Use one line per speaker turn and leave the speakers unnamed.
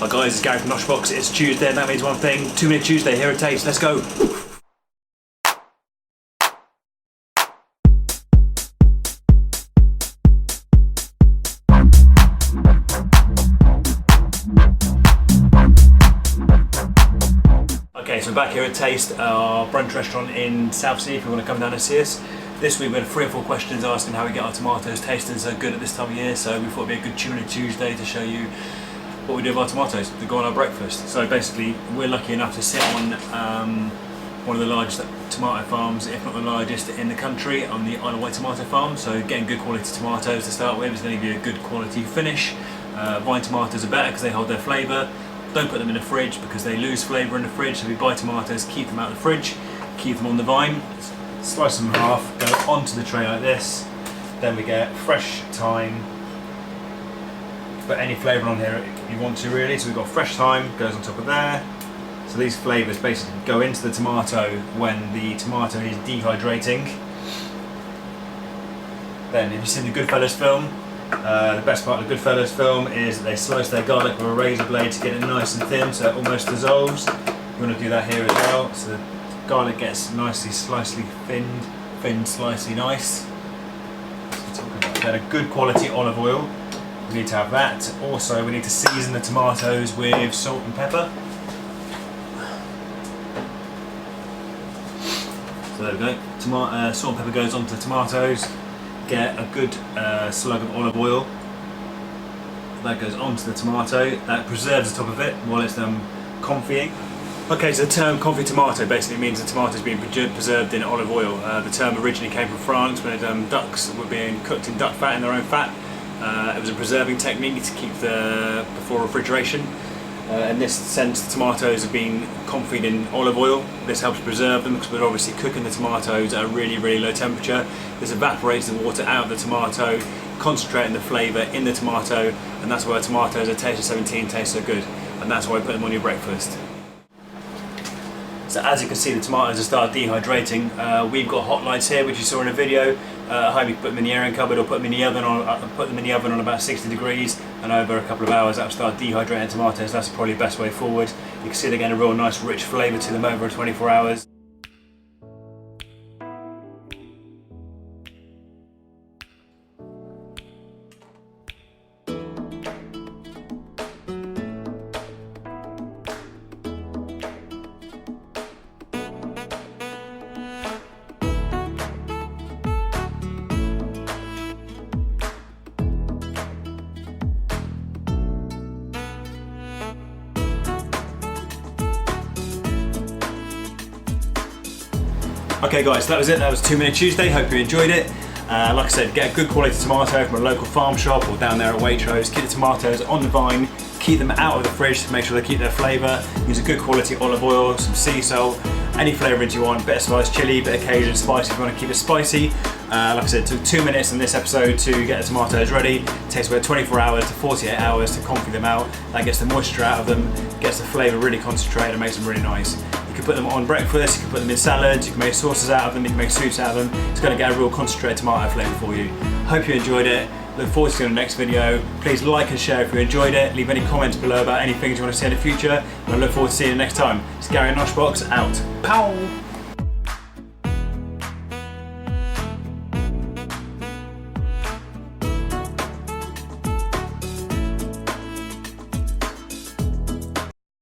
Hi guys, it's Gary from NOSH BOX. It's Tuesday and that means one thing. 2 Minute Tuesday, here it takes. Let's go. Okay, so we're back here at Taste, our brunch restaurant in Southsea if you want to come down and see us. This week we had 3 or 4 questions asking how we get our tomatoes tasting so good at this time of year, so we thought it'd be a good 2 Minute Tuesday to show you what we do with our tomatoes to go on our breakfast. So basically we're lucky enough to sit on one of the largest tomato farms, if not the largest in the country, on the Isle of Wight tomato farm. So getting good quality tomatoes to start with is going to give you a good quality finish. Vine tomatoes are better because they hold their flavour. Don't put them in the fridge because they lose flavour in the fridge. So if you buy tomatoes, keep them out of the fridge, keep them on the vine. Slice them in half, go onto the tray like this. Then we get fresh thyme. Put any flavour on here you want to really. So we've got fresh thyme, goes on top of there. So these flavours basically go into the tomato when the tomato is dehydrating. Then if you've seen the Goodfellas film, the best part of the Goodfellas film is that they slice their garlic with a razor blade to get it nice and thin so it almost dissolves. You want to do that here as well, so the garlic gets nicely slicely thinned, slicely nice. So talking about that, a good quality olive oil. We need to have that. Also, we need to season the tomatoes with salt and pepper. So there we go. Salt and pepper goes onto the tomatoes. Get a good slug of olive oil. That goes onto the tomato. That preserves the top of it while it's confying. Okay, so the term confit tomato basically means the tomato is being preserved in olive oil. The term originally came from France when ducks were being cooked in duck fat, in their own fat. It was a preserving technique to keep before refrigeration. In this sense, the tomatoes have been confit in olive oil. This helps preserve them because we're obviously cooking the tomatoes at a really, really low temperature. This evaporates the water out of the tomato, concentrating the flavour in the tomato, and that's why tomatoes at Taste of 17 taste so good. And that's why I put them on your breakfast. So as you can see, the tomatoes have started dehydrating. We've got hot lights here, which you saw in a video. I hope you can put them in the airing cupboard or put them in the oven on about 60 degrees, and over a couple of hours that'll start dehydrating tomatoes. That's probably the best way forward. You can see they're getting a real nice rich flavour to them over 24 hours. Okay guys, that was it. That was 2 Minute Tuesday. Hope you enjoyed it. Like I said, get a good quality tomato from a local farm shop or down there at Waitrose. Keep the tomatoes on the vine. Keep them out of the fridge to make sure they keep their flavour. Use a good quality olive oil, some sea salt, any flavourings you want. Bit of spiced chilli, bit of Cajun spice if you want to keep it spicy. Like I said, it took 2 minutes in this episode to get the tomatoes ready. It takes about 24 hours to 48 hours to confit them out. That gets the moisture out of them, gets the flavour really concentrated and makes them really nice. You can put them on breakfast, you can put them in salads, you can make sauces out of them, you can make soups out of them. It's going to get a real concentrated tomato flavour for you. Hope you enjoyed it. Look forward to seeing you in the next video. Please like and share if you enjoyed it. Leave any comments below about any things you want to see in the future. And I look forward to seeing you next time. It's Gary NOSH BOX out. Pow!